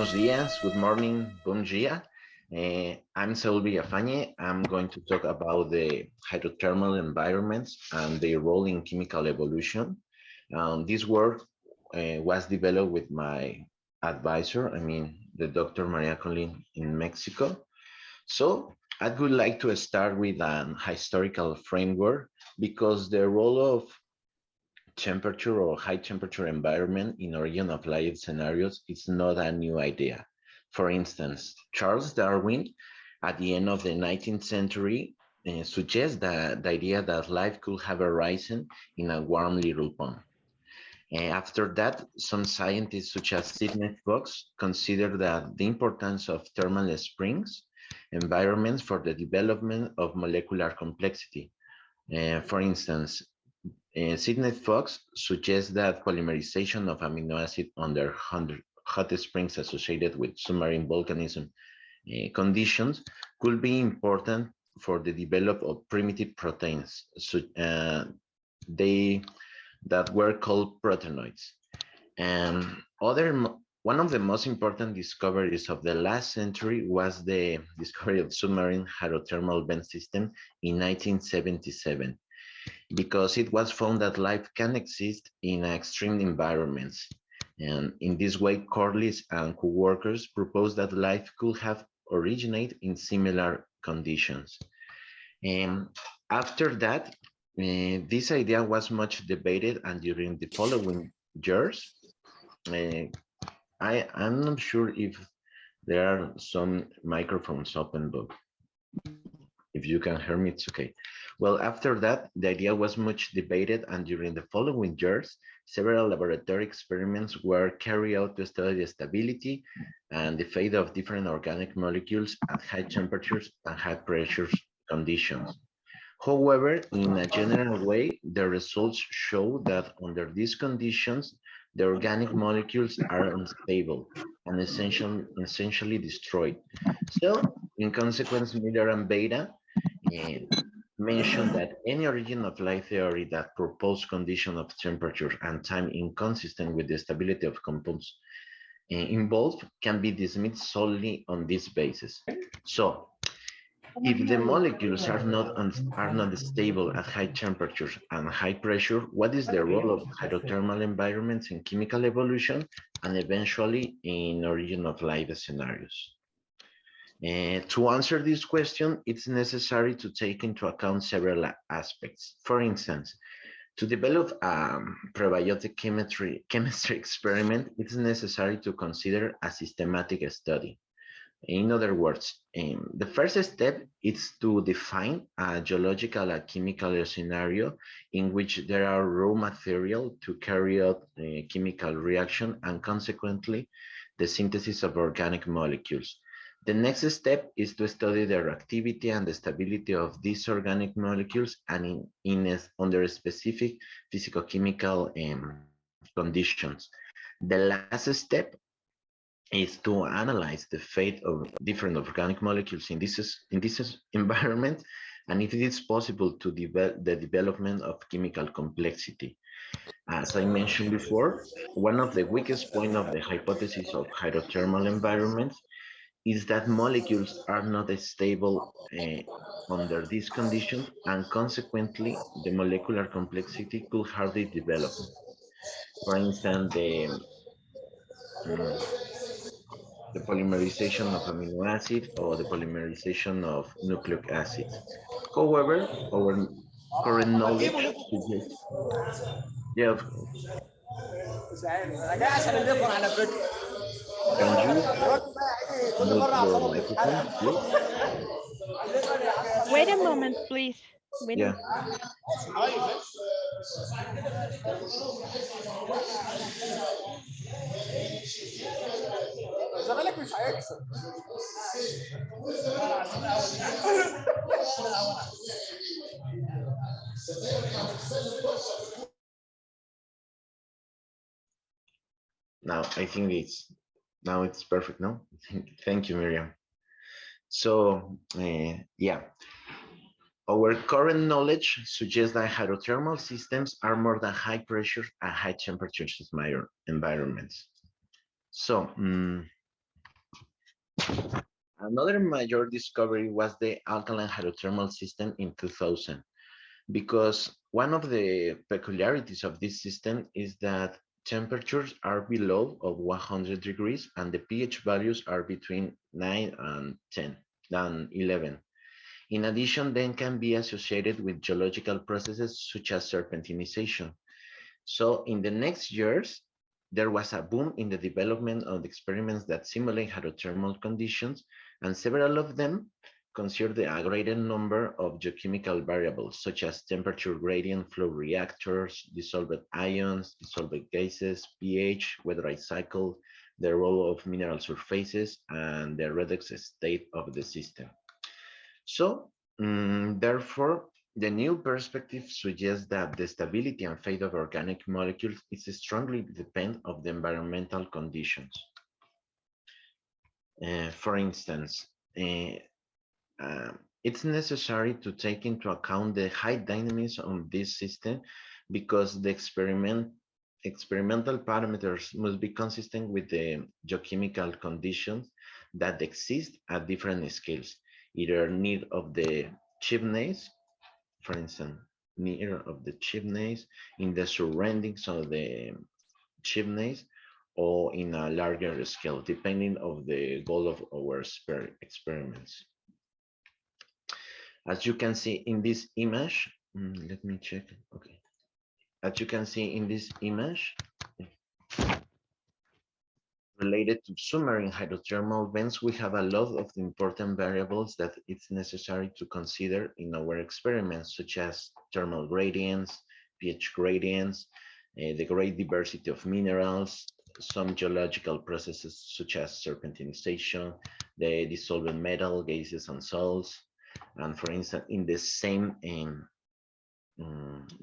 Buenos dias, good morning, bom dia. I'm Saul Villafane. I'm going to talk about the hydrothermal environments and their role in chemical evolution. This work was developed with my advisor, the Dr. Maria Colin in Mexico. So I would like to start with an historical framework because the role of temperature or high temperature environment in origin of life scenarios is not a new idea. For instance, Charles Darwin at the end of the 19th century suggests that the idea that life could have arisen in a warm little pond. After that, some scientists such as Sidney Fox consider that the importance of thermal springs environments for the development of molecular complexity. For instance, Sidney Fox suggests that polymerization of amino acid under hot springs associated with submarine volcanism conditions could be important for the development of primitive proteins. So, they that were called proteinoids. And one of the most important discoveries of the last century was the discovery of submarine hydrothermal vent system in 1977, because it was found that life can exist in extreme environments. And in this way, Corliss and co-workers proposed that life could have originated in similar conditions. And after that, this idea was much debated, and during the following years, I'm not sure if there are some microphones open, but if you can hear me, it's okay. Well, after that, the idea was much debated, and during the following years, several laboratory experiments were carried out to study the stability and the fate of different organic molecules at high temperatures and high pressures conditions. However, in a general way, the results show that under these conditions, the organic molecules are unstable and essentially destroyed. So, in consequence, Miller and Beta mentioned that any origin of life theory that proposed condition of temperature and time inconsistent with the stability of compounds involved can be dismissed solely on this basis. So, if the molecules are not stable at high temperatures and high pressure, what is the role of hydrothermal environments in chemical evolution and eventually in origin of life scenarios? To answer this question, it's necessary to take into account several aspects. For instance, to develop a prebiotic chemistry experiment, it's necessary to consider a systematic study. In other words, the first step is to define a geological and chemical scenario in which there are raw material to carry out a chemical reaction and consequently the synthesis of organic molecules. The next step is to study their activity and the stability of these organic molecules and under specific physicochemical conditions. The last step is to analyze the fate of different organic molecules in this environment, and if it is possible to develop the development of chemical complexity. As I mentioned before, one of the weakest points of the hypothesis of hydrothermal environments is that molecules are not stable under these conditions, and consequently, the molecular complexity could hardly develop. For instance, mm, the polymerization of amino acid or the polymerization of nucleic acids. However, our current knowledge suggests, yeah, can you mute your microphone, please? Wait a moment, please. Wait a Yeah. Now I think it's perfect. No, thank you, Miriam. So yeah, our current knowledge suggests that hydrothermal systems are more than high pressure and high temperatures environments. So Another major discovery was the alkaline hydrothermal system in 2000, because one of the peculiarities of this system is that temperatures are below of 100 degrees and the pH values are between 9 and 10 and 11. In addition, then can be associated with geological processes such as serpentinization. So in the next years, there was a boom in the development of experiments that simulate hydrothermal conditions, and several of them consider a greater number of geochemical variables, such as temperature gradient, flow reactors, dissolved ions, dissolved gases, pH, weatherized cycle, the role of mineral surfaces, and the redox state of the system. So, therefore, the new perspective suggests that the stability and fate of organic molecules is strongly dependent of the environmental conditions. For instance, uh, it's necessary to take into account the high dynamism of this system because the experimental parameters must be consistent with the geochemical conditions that exist at different scales, either need of the chimneys, for instance, near of the chimneys, in the surroundings of the chimneys, or in a larger scale, depending of the goal of our experiments. As you can see in this image, let me check. Okay. As you can see in this image, related to submarine hydrothermal vents, we have a lot of important variables that it's necessary to consider in our experiments, such as thermal gradients, pH gradients, the great diversity of minerals, some geological processes such as serpentinization, the dissolved metal, gases, and salts. And for instance, in the same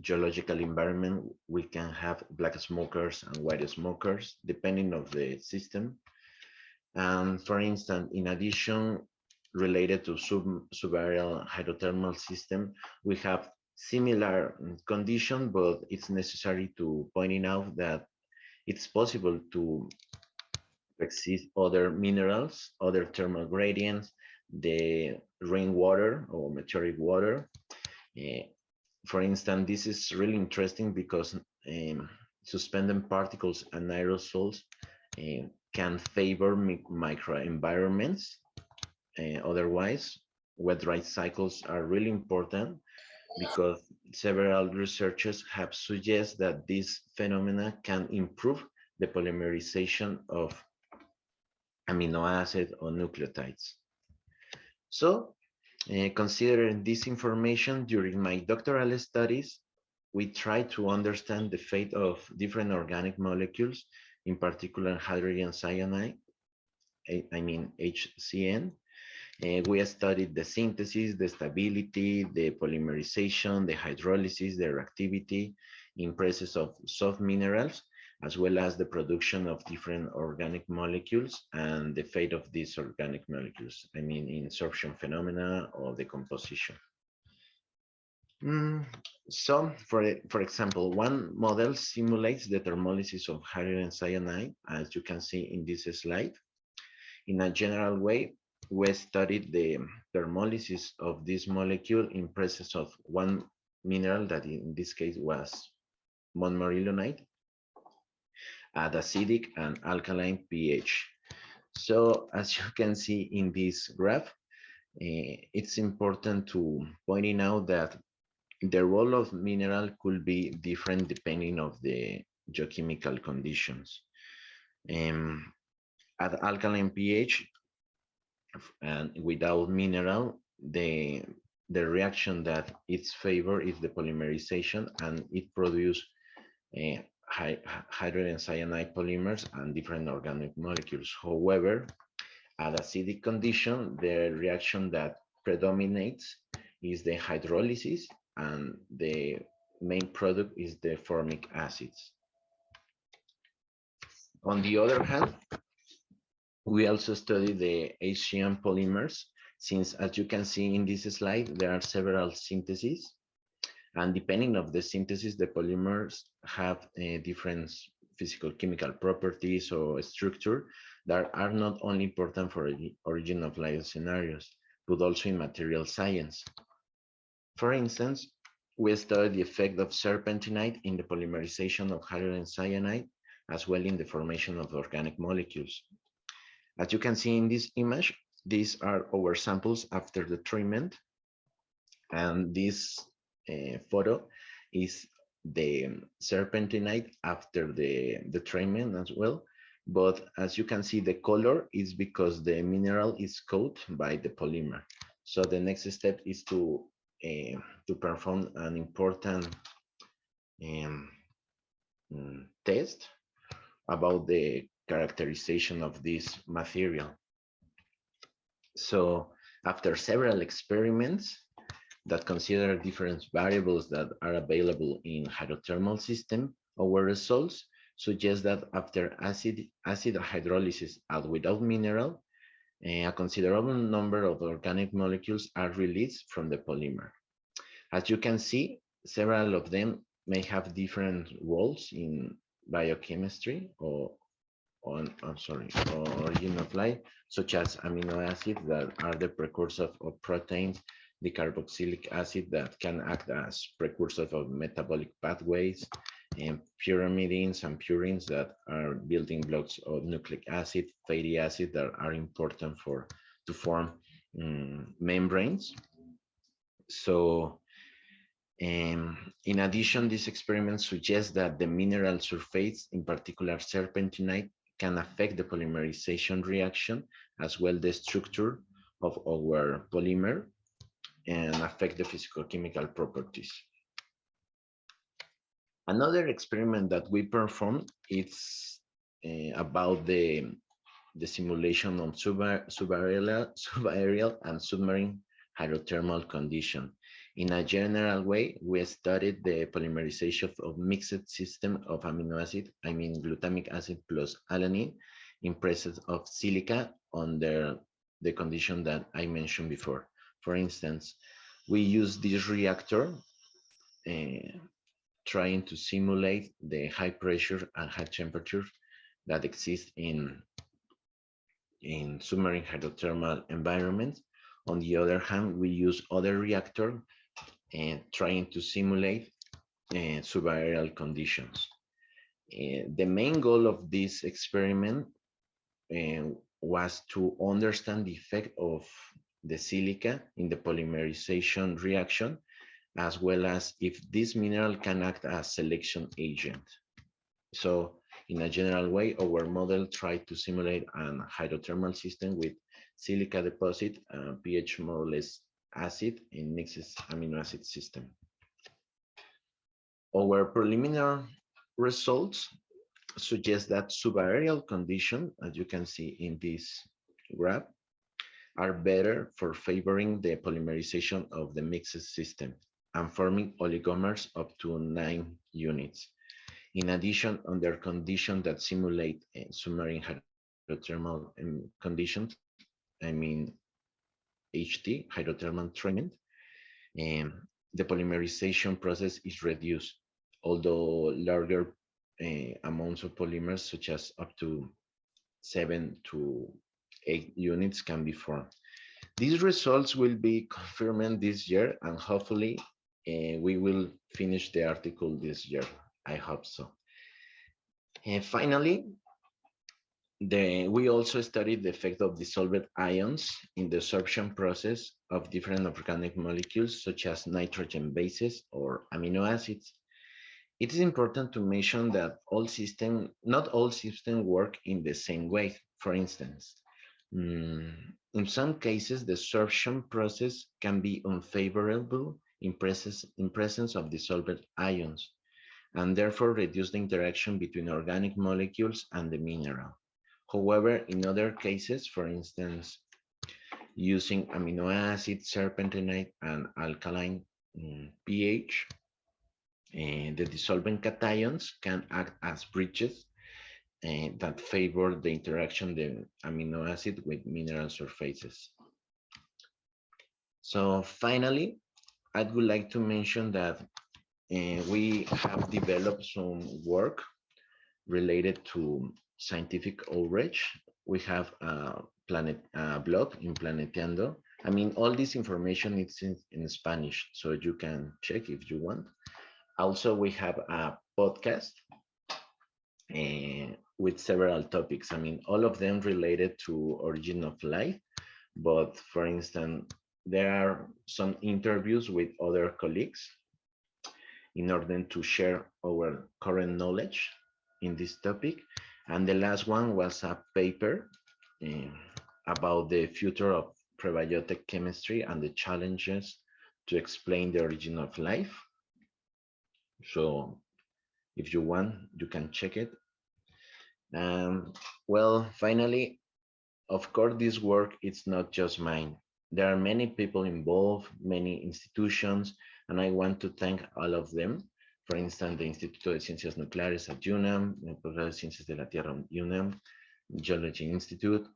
geological environment, we can have black smokers and white smokers, depending of the system. And for instance, in addition, related to subaerial hydrothermal system, we have similar condition, but it's necessary to pointing out that it's possible to exist other minerals, other thermal gradients, the rainwater or meteoric water. Uh, for instance, this is really interesting because suspended particles and aerosols can favor microenvironments. Otherwise, wet-dry cycles are really important because several researchers have suggested that this phenomena can improve the polymerization of amino acid or nucleotides. So, considering this information during my doctoral studies, we try to understand the fate of different organic molecules, in particular hydrogen cyanide, I mean HCN. We studied the synthesis, the stability, the polymerization, the hydrolysis, the reactivity in presence of soft minerals, as well as the production of different organic molecules and the fate of these organic molecules, I mean insorption phenomena or decomposition. So, for example, one model simulates the thermolysis of hydrogen cyanide, as you can see in this slide. In a general way, we studied the thermolysis of this molecule in presence of one mineral that in this case was montmorillonite at acidic and alkaline pH. So as you can see in this graph, it's important to pointing out that the role of mineral could be different depending of the geochemical conditions. At alkaline pH and without mineral, the reaction that it's favor is the polymerization, and it produces hydrogen cyanide polymers and different organic molecules. However, at acidic condition, the reaction that predominates is the hydrolysis, and the main product is the formic acids. On the other hand, we also study the Acm polymers, since as you can see in this slide, there are several syntheses, and depending of the synthesis, the polymers have different physical chemical properties or structure that are not only important for origin of life scenarios, but also in material science. For instance, we studied the effect of serpentinite in the polymerization of hydrogen cyanide, as well in the formation of organic molecules. As you can see in this image, these are our samples after the treatment, and this photo is the serpentinite after the treatment as well. But as you can see, the color is because the mineral is coated by the polymer. So the next step is to perform an important um, test about the characterization of this material. So after several experiments that consider different variables that are available in hydrothermal system, our results suggest that after acid hydrolysis and without mineral, a considerable number of organic molecules are released from the polymer. As you can see, several of them may have different roles in biochemistry or I'm sorry, origin of life, such as amino acids that are the precursors of proteins, the carboxylic acid that can act as precursors of metabolic pathways, and pyrimidines and purines that are building blocks of nucleic acid, fatty acid that are important to form membranes. So in addition, this experiment suggests that the mineral surface, in particular serpentinite, can affect the polymerization reaction as well the structure of our polymer and affect the physicochemical properties. Another experiment that we performed is about the simulation of subaerial and submarine hydrothermal condition. In a general way, we studied the polymerization of mixed system of amino acid, I mean glutamic acid plus alanine, in presence of silica under the condition that I mentioned before. For instance, we use this reactor trying to simulate the high pressure and high temperature that exist in submarine hydrothermal environments. On the other hand, we use other reactor and trying to simulate subaerial conditions. The main goal of this experiment was to understand the effect of the silica in the polymerization reaction, as well as if this mineral can act as selection agent. So in a general way, our model tried to simulate an hydrothermal system with silica deposit, pH more or less acid in mixed amino acid system. Our preliminary results suggest that subaerial conditions, as you can see in this graph, are better for favoring the polymerization of the mixed system and forming oligomers up to 9 units. In addition, under conditions that simulate submarine hydrothermal conditions, I mean HT, hydrothermal treatment, the polymerization process is reduced, although larger amounts of polymers, such as up to 7 to 8 units, can be formed. These results will be confirmed this year, and hopefully we will finish the article this year. I hope so. And finally, we also studied the effect of dissolved ions in the absorption process of different organic molecules, such as nitrogen bases or amino acids. It is important to mention that not all systems work in the same way. For instance, in some cases, the absorption process can be unfavorable in presence of dissolved ions, and therefore reduce the interaction between organic molecules and the mineral. However, in other cases, for instance, using amino acid, serpentinite, and alkaline pH, the dissolvent cations can act as bridges that favor the interaction of the amino acid with mineral surfaces. So finally, I would like to mention that we have developed some work related to scientific outrage. We have a blog in Planeteando. I mean, all this information is in Spanish, so you can check if you want. Also, we have a podcast with several topics. I mean, all of them related to origin of life. But for instance, there are some interviews with other colleagues in order to share our current knowledge in this topic. And the last one was a paper uh, about the future of prebiotic chemistry and the challenges to explain the origin of life. So if you want, you can check it. Um, well, finally, of course, this work it's not just mine. There are many people involved, many institutions, and I want to thank all of them. For instance, the Instituto de Ciencias Nucleares at UNAM, el Programa de Ciencias de la Tierra UNAM, Geology Institute,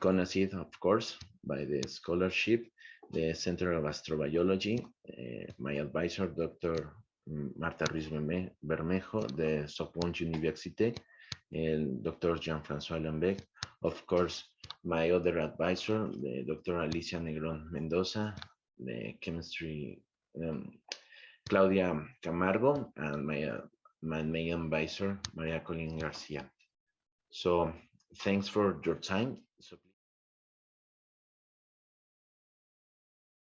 CONACYT, of course, by the scholarship, the Center of Astrobiology, my advisor, Dr. Marta Ruiz Bermejo, the Sorbonne Université, el Dr. Jean-François Lambec, of course, my other advisor, the Dr. Alicia Negron Mendoza, the chemistry, Claudia Camargo, and my main advisor, Maria Colin Garcia. So thanks for your time. So